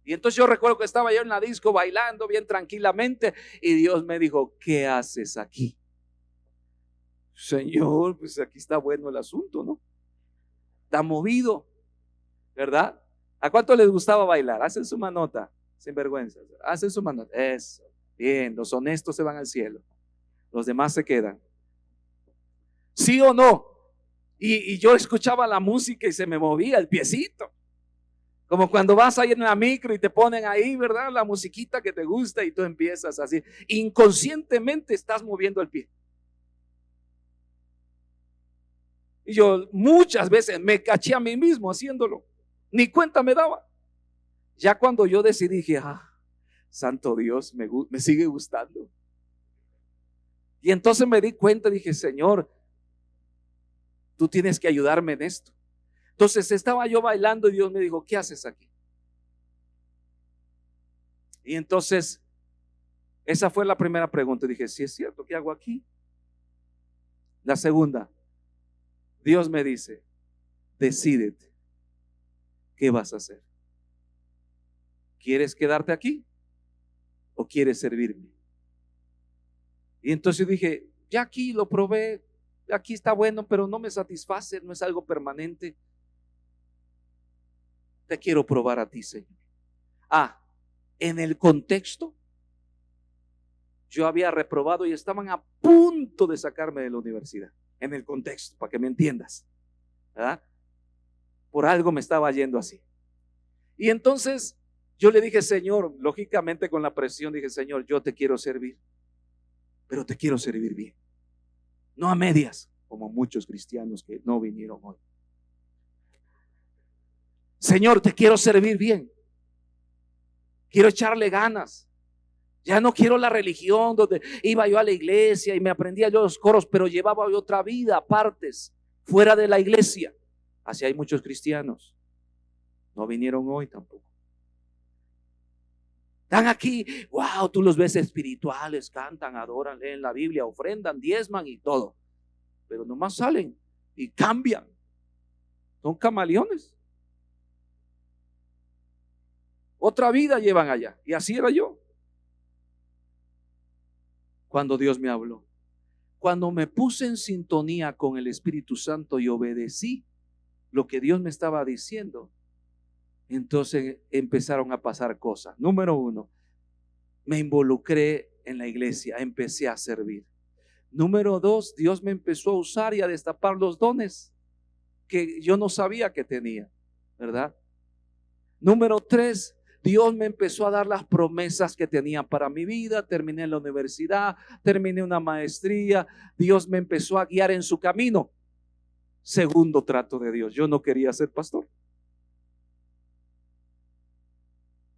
Speaker 1: Y entonces yo recuerdo que estaba yo en la disco bailando bien tranquilamente y Dios me dijo: ¿qué haces aquí? Señor, pues aquí está bueno el asunto, ¿no? Está movido, ¿verdad? ¿A cuánto les gustaba bailar? Hacen su manota, sin vergüenza. Hacen su manota. Eso. Bien, los honestos se van al cielo. Los demás se quedan. ¿Sí o no? Y yo escuchaba la música y se me movía el piecito. Como cuando vas ahí en la micro y te ponen ahí, ¿verdad? La musiquita que te gusta y tú empiezas así. Inconscientemente estás moviendo el pie. Y yo muchas veces me caché a mí mismo haciéndolo. Ni cuenta me daba. Ya cuando yo decidí, dije: santo Dios, me sigue gustando. Y entonces me di cuenta, dije: Señor, tú tienes que ayudarme en esto. Entonces estaba yo bailando y Dios me dijo: ¿qué haces aquí? Y entonces esa fue la primera pregunta. Dije: sí, es cierto, ¿qué hago aquí? La segunda, Dios me dice: decídete, ¿qué vas a hacer? ¿Quieres quedarte aquí o quieres servirme? Y entonces dije: ya aquí lo probé, aquí está bueno, pero no me satisface, no es algo permanente. Te quiero probar a ti, Señor. En el contexto, yo había reprobado y estaban a punto de sacarme de la universidad. En el contexto, para que me entiendas, ¿verdad? Por algo me estaba yendo así. Y entonces yo le dije: Señor, lógicamente con la presión, dije: Señor, yo te quiero servir, pero te quiero servir bien, no a medias, como muchos cristianos que no vinieron hoy. Señor, te quiero servir bien, quiero echarle ganas. Ya no quiero la religión donde iba yo a la iglesia y me aprendía yo los coros, pero llevaba yo otra vida apartes, fuera de la iglesia. Así hay muchos cristianos. No vinieron hoy tampoco. Están aquí, wow, tú los ves espirituales, cantan, adoran, leen la Biblia, ofrendan, diezman y todo. Pero nomás salen y cambian. Son camaleones. Otra vida llevan allá. Y así era yo. Cuando Dios me habló, cuando me puse en sintonía con el Espíritu Santo y obedecí lo que Dios me estaba diciendo, entonces empezaron a pasar cosas. Número 1, me involucré en la iglesia, empecé a servir. Número 2, Dios me empezó a usar y a destapar los dones que yo no sabía que tenía, ¿verdad? Número 3, Dios me empezó a dar las promesas que tenía para mi vida. Terminé en la universidad, terminé una maestría. Dios me empezó a guiar en su camino. Segundo trato de Dios: yo no quería ser pastor.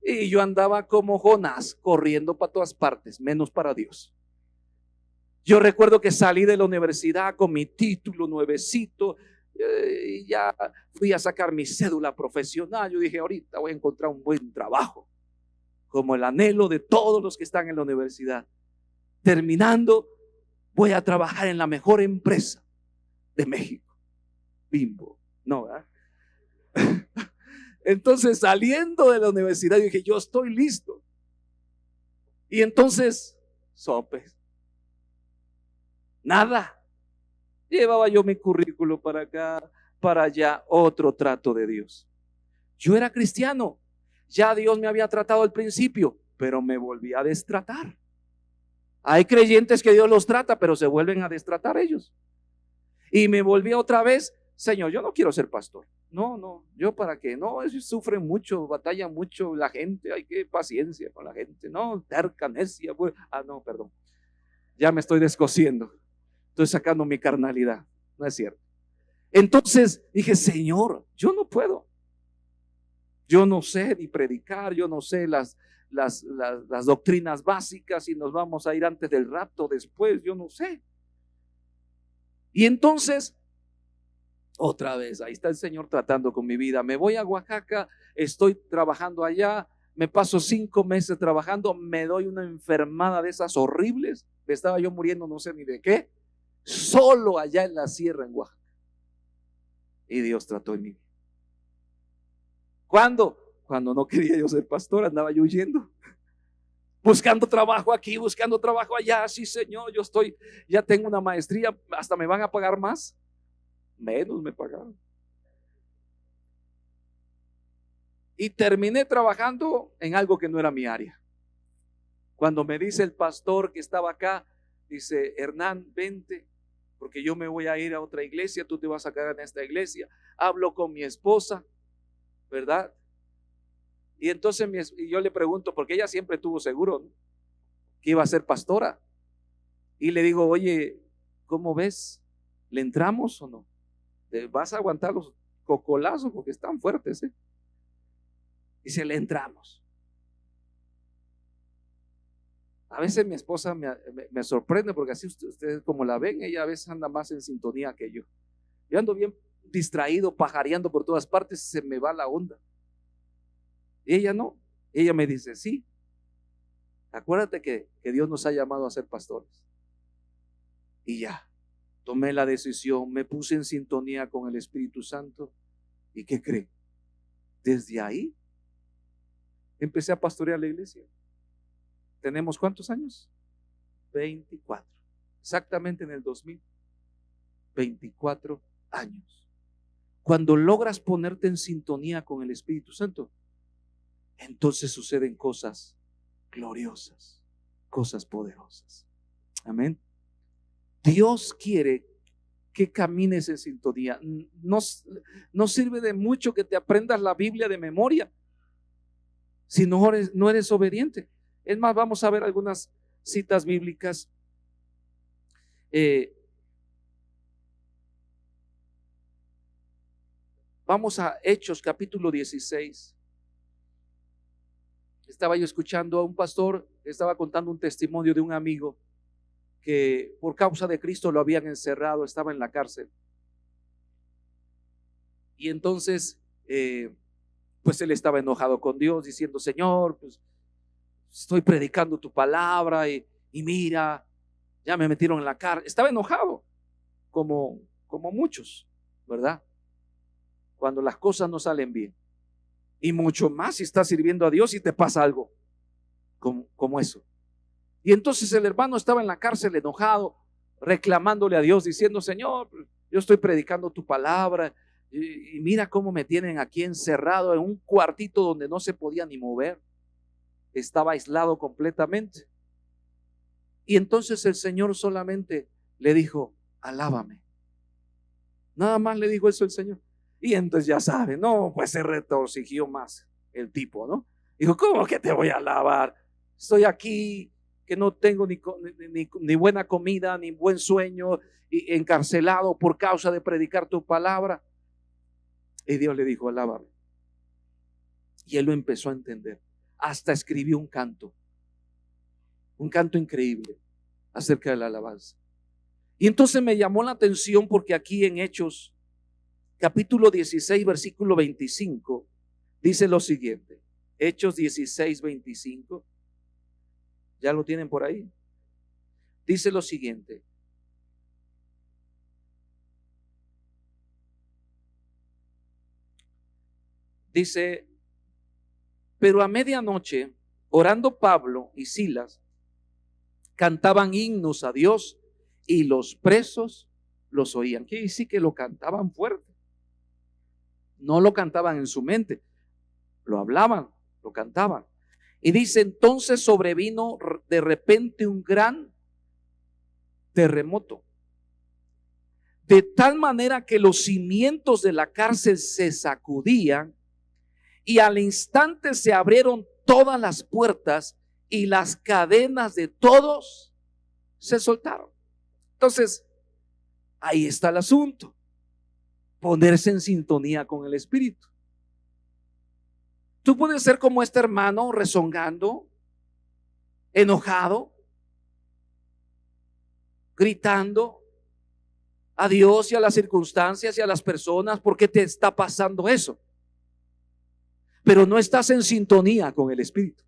Speaker 1: Y yo andaba como Jonás, corriendo para todas partes, menos para Dios. Yo recuerdo que salí de la universidad con mi título nuevecito, Y ya fui a sacar mi cédula profesional. Yo dije, ahorita voy a encontrar un buen trabajo, como el anhelo de todos los que están en la universidad. Terminando, voy a trabajar en la mejor empresa de México, Bimbo. No, ¿verdad? Entonces, saliendo de la universidad, dije, yo estoy listo. Y entonces, sopes, nada. Llevaba yo mi currículo para acá, para allá, otro trato de Dios. Yo era cristiano, ya Dios me había tratado al principio, pero me volví a destratar. Hay creyentes que Dios los trata, pero se vuelven a destratar ellos. Y me volví otra vez, Señor, yo no quiero ser pastor. No, yo para qué, no, eso sufre mucho, batalla mucho la gente, hay que paciencia con la gente, no, terca, necia, no, perdón, ya me estoy descosiendo, estoy sacando mi carnalidad, no es cierto. Entonces dije, Señor, yo no puedo, yo no sé ni predicar, yo no sé las doctrinas básicas, y nos vamos a ir antes del rapto, después, yo no sé. Y entonces otra vez, ahí está el Señor tratando con mi vida. Me voy a Oaxaca, estoy trabajando allá, me paso 5 meses trabajando, me doy una enfermada de esas horribles, estaba yo muriendo no sé ni de qué, solo allá en la sierra en Oaxaca. Y Dios trató en mí. ¿Cuándo? Cuando no quería yo ser pastor, andaba yo huyendo, buscando trabajo aquí, buscando trabajo allá. Sí, Señor, yo ya tengo una maestría, hasta me van a pagar más. Menos me pagaron. Y terminé trabajando en algo que no era mi área. Cuando me dice el pastor que estaba acá, dice, Hernán, vente, porque yo me voy a ir a otra iglesia, tú te vas a quedar en esta iglesia. Hablo con mi esposa, ¿verdad? Y entonces y yo le pregunto, porque ella siempre tuvo seguro, ¿no?, que iba a ser pastora. Y le digo, oye, ¿cómo ves? ¿Le entramos o no? ¿Te vas a aguantar los cocolazos porque están fuertes, eh? Y se le entramos. A veces mi esposa me sorprende, porque así ustedes como la ven, ella a veces anda más en sintonía que yo. Yo ando bien distraído, pajareando por todas partes, se me va la onda. Y ella no, ella me dice, sí, acuérdate que Dios nos ha llamado a ser pastores. Y ya, tomé la decisión, me puse en sintonía con el Espíritu Santo. ¿Y qué cree? Desde ahí empecé a pastorear la iglesia. ¿Tenemos cuántos años? 24. Exactamente en el 2000. 24 años. Cuando logras ponerte en sintonía con el Espíritu Santo, entonces suceden cosas gloriosas, cosas poderosas. Amén. Dios quiere que camines en sintonía. No sirve de mucho que te aprendas la Biblia de memoria si no eres obediente. Es más, vamos a ver algunas citas bíblicas. Vamos a Hechos capítulo 16. Estaba yo escuchando a un pastor que estaba contando un testimonio de un amigo que por causa de Cristo lo habían encerrado, estaba en la cárcel. Y entonces pues él estaba enojado con Dios, diciendo, Señor, pues estoy predicando tu palabra y mira, ya me metieron en la cárcel. Estaba enojado, como muchos, ¿verdad? Cuando las cosas no salen bien. Y mucho más si estás sirviendo a Dios y te pasa algo como eso. Y entonces el hermano estaba en la cárcel enojado, reclamándole a Dios, diciendo, Señor, yo estoy predicando tu palabra y mira cómo me tienen aquí encerrado en un cuartito donde no se podía ni mover. Estaba aislado completamente. Y entonces el Señor solamente le dijo, alábame. Nada más le dijo eso el Señor. Y entonces ya sabe, no, pues se retorcigió más el tipo, ¿no? Dijo, ¿cómo que te voy a alabar? Estoy aquí, que no tengo ni buena comida, ni buen sueño, y encarcelado por causa de predicar tu palabra. Y Dios le dijo, alábame. Y él lo empezó a entender. Hasta escribió un canto increíble acerca de la alabanza. Y entonces me llamó la atención porque aquí en Hechos capítulo 16, versículo 25, dice lo siguiente. Hechos 16, 25. ¿Ya lo tienen por ahí? Dice lo siguiente. Dice, pero a medianoche, orando Pablo y Silas, cantaban himnos a Dios y los presos los oían. Quiere decir que lo cantaban fuerte. No lo cantaban en su mente, lo hablaban, lo cantaban. Y dice, entonces sobrevino de repente un gran terremoto, de tal manera que los cimientos de la cárcel se sacudían y al instante se abrieron todas las puertas y las cadenas de todos se soltaron. Entonces, ahí está el asunto. Ponerse en sintonía con el Espíritu. Tú puedes ser como este hermano, rezongando, enojado, gritando a Dios y a las circunstancias y a las personas porque te está pasando eso. Pero no estás en sintonía con el Espíritu.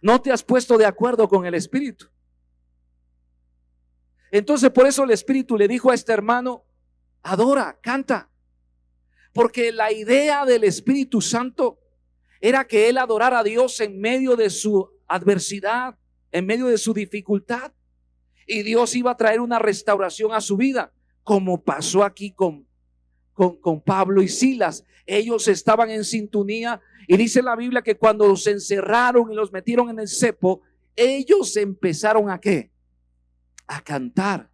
Speaker 1: No te has puesto de acuerdo con el Espíritu. Entonces por eso el Espíritu le dijo a este hermano, adora, canta. Porque la idea del Espíritu Santo era que él adorara a Dios en medio de su adversidad, en medio de su dificultad. Y Dios iba a traer una restauración a su vida, como pasó aquí con Pablo y Silas. Ellos estaban en sintonía y dice la Biblia que cuando los encerraron y los metieron en el cepo, ellos empezaron a ¿qué? A cantar,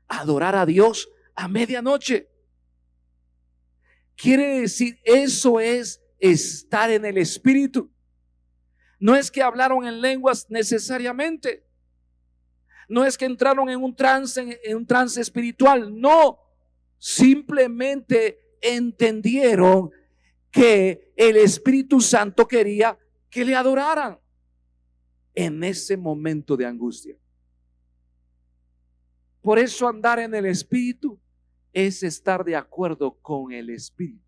Speaker 1: a adorar a Dios a medianoche. Quiere decir, eso es estar en el Espíritu. No es que hablaron en lenguas necesariamente. No es que entraron en un trance espiritual. No, simplemente entendieron que el Espíritu Santo quería que le adoraran en ese momento de angustia. Por eso andar en el Espíritu es estar de acuerdo con el Espíritu.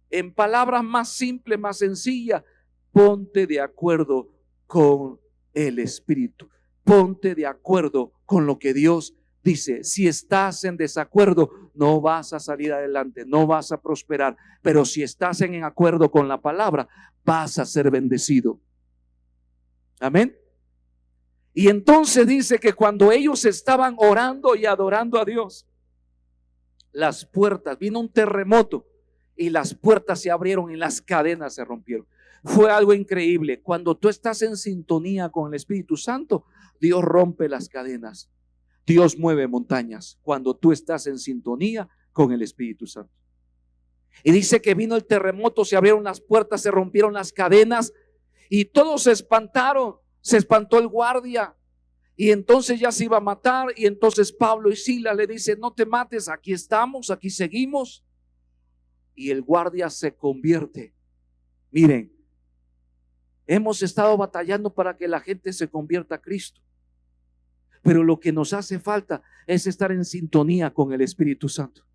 Speaker 1: En palabras más simples, más sencillas, ponte de acuerdo con el Espíritu. Ponte de acuerdo con lo que Dios dice. Si estás en desacuerdo, no vas a salir adelante, no vas a prosperar. Pero si estás en acuerdo con la palabra, vas a ser bendecido. Amén. Y entonces dice que cuando ellos estaban orando y adorando a Dios, las puertas, vino un terremoto y las puertas se abrieron y las cadenas se rompieron. Fue algo increíble. Cuando tú estás en sintonía con el Espíritu Santo, Dios rompe las cadenas. Dios mueve montañas cuando tú estás en sintonía con el Espíritu Santo. Y dice que vino el terremoto, se abrieron las puertas, se rompieron las cadenas y todos se espantaron. Se espantó el guardia y entonces ya se iba a matar. Y entonces Pablo y Silas le dicen, no te mates, aquí estamos, aquí seguimos. Y el guardia se convierte. Miren, hemos estado batallando para que la gente se convierta a Cristo, pero lo que nos hace falta es estar en sintonía con el Espíritu Santo.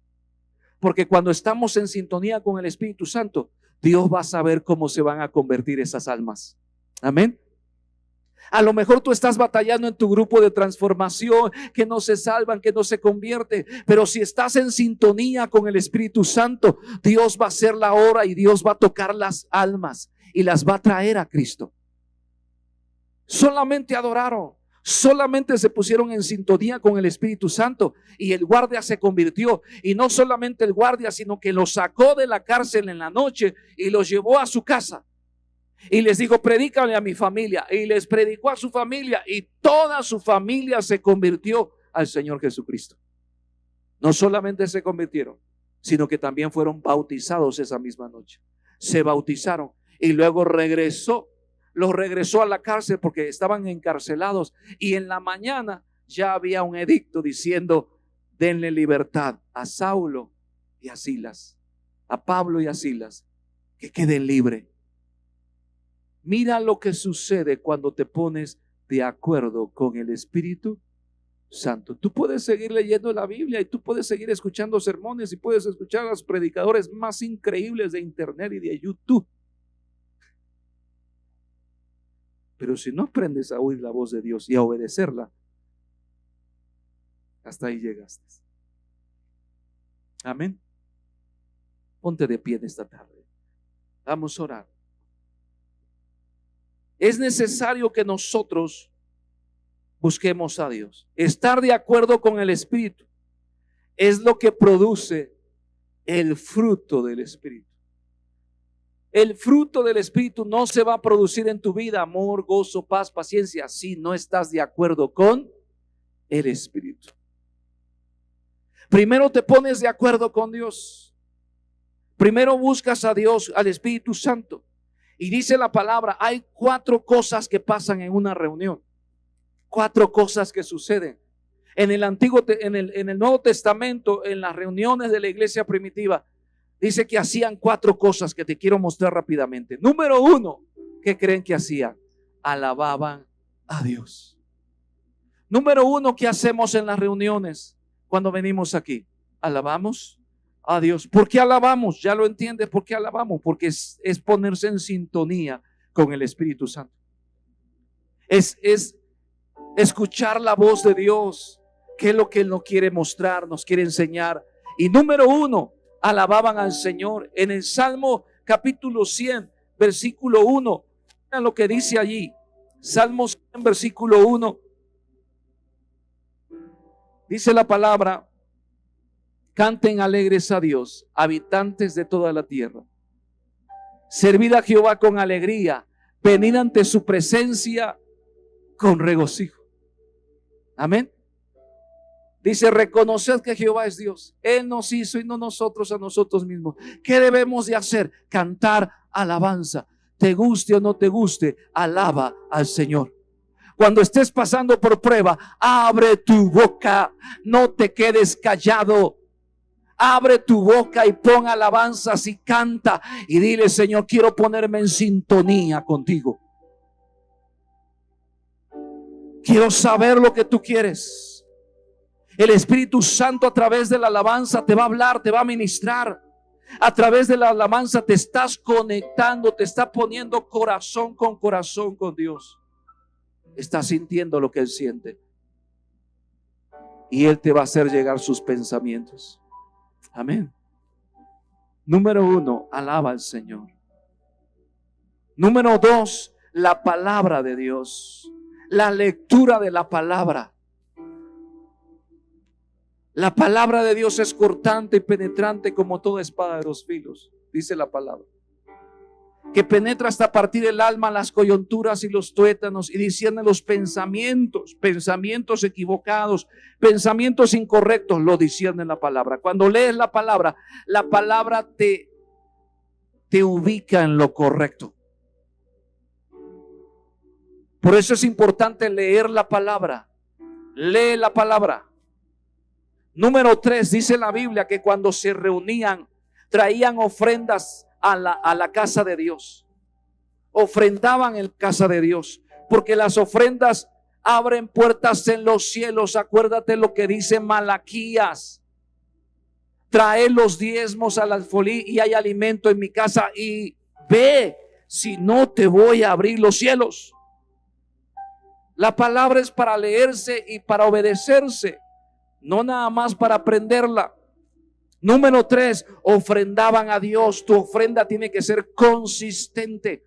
Speaker 1: Porque cuando estamos en sintonía con el Espíritu Santo, Dios va a saber cómo se van a convertir esas almas. Amén. A lo mejor tú estás batallando en tu grupo de transformación, que no se salvan, que no se convierte. Pero si estás en sintonía con el Espíritu Santo, Dios va a hacer la obra y Dios va a tocar las almas y las va a traer a Cristo. Solamente adoraron, solamente se pusieron en sintonía con el Espíritu Santo y el guardia se convirtió. Y no solamente el guardia, sino que los sacó de la cárcel en la noche y los llevó a su casa. Y les dijo, predícale a mi familia. Y les predicó a su familia y toda su familia se convirtió al Señor Jesucristo. No solamente se convirtieron, sino que también fueron bautizados esa misma noche. Se bautizaron y luego los regresó a la cárcel porque estaban encarcelados. Y en la mañana ya había un edicto diciendo, denle libertad a Saulo y a Silas, a Pablo y a Silas, que queden libres. Mira lo que sucede cuando te pones de acuerdo con el Espíritu Santo. Tú puedes seguir leyendo la Biblia y tú puedes seguir escuchando sermones y puedes escuchar a los predicadores más increíbles de internet y de YouTube. Pero si no aprendes a oír la voz de Dios y a obedecerla, hasta ahí llegaste. Amén. Ponte de pie en esta tarde. Vamos a orar. Es necesario que nosotros busquemos a Dios. Estar de acuerdo con el Espíritu es lo que produce el fruto del Espíritu. El fruto del Espíritu no se va a producir en tu vida, amor, gozo, paz, paciencia, si no estás de acuerdo con el Espíritu. Primero te pones de acuerdo con Dios. Primero buscas a Dios, al Espíritu Santo. Y dice la palabra, hay 4 cosas que pasan en una reunión. 4 cosas que suceden. En el Nuevo Testamento, en las reuniones de la iglesia primitiva, dice que hacían 4 cosas que te quiero mostrar rápidamente. Número 1, ¿qué creen que hacían? Alababan a Dios. Número 1, ¿qué hacemos en las reuniones cuando venimos aquí? Alabamos a Dios. ¿Por qué alabamos? Ya lo entiendes, ¿por qué alabamos? Porque es ponerse en sintonía con el Espíritu Santo. Es escuchar la voz de Dios. ¿Qué es lo que Él nos quiere mostrar, nos quiere enseñar? Y número 1, alababan al Señor. En el Salmo capítulo 100, versículo 1, vean lo que dice allí. Salmo 100, versículo 1. Dice la palabra: canten alegres a Dios, habitantes de toda la tierra. Servid a Jehová con alegría, venid ante su presencia con regocijo. Amén. Dice: reconoced que Jehová es Dios. Él nos hizo y no nosotros a nosotros mismos. ¿Qué debemos de hacer? Cantar alabanza. Te guste o no te guste, alaba al Señor. Cuando estés pasando por prueba, abre tu boca, no te quedes callado. Abre tu boca y pon alabanzas y canta y dile: Señor, quiero ponerme en sintonía contigo. Quiero saber lo que tú quieres. El Espíritu Santo a través de la alabanza te va a hablar, te va a ministrar. A través de la alabanza te estás conectando, te está poniendo corazón con Dios. Estás sintiendo lo que Él siente. Y Él te va a hacer llegar sus pensamientos. Amén. Número 1, alaba al Señor. Número 2, la palabra de Dios. La lectura de la palabra. La palabra de Dios es cortante y penetrante como toda espada de 2 filos, dice la palabra, que penetra hasta partir el alma, las coyunturas y los tuétanos, y discierne los pensamientos equivocados, pensamientos incorrectos, lo discierne la palabra. Cuando lees la palabra te ubica en lo correcto. Por eso es importante leer la palabra. Lee la palabra. Número 3, dice la Biblia que cuando se reunían, traían ofrendas a la casa de Dios. Ofrendaban en casa de Dios, porque las ofrendas abren puertas en los cielos. Acuérdate lo que dice Malaquías: trae los diezmos al alfolí y hay alimento en mi casa, y ve si no te voy a abrir los cielos. La palabra es para leerse y para obedecerse, no nada más para aprenderla. Número 3, ofrendaban a Dios. Tu ofrenda tiene que ser consistente.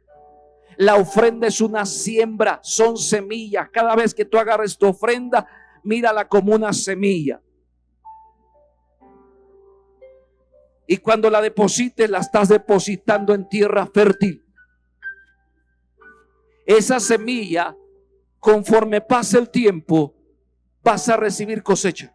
Speaker 1: La ofrenda es una siembra, son semillas. Cada vez que tú agarres tu ofrenda, mírala como una semilla. Y cuando la deposites, la estás depositando en tierra fértil. Esa semilla, conforme pase el tiempo, vas a recibir cosecha.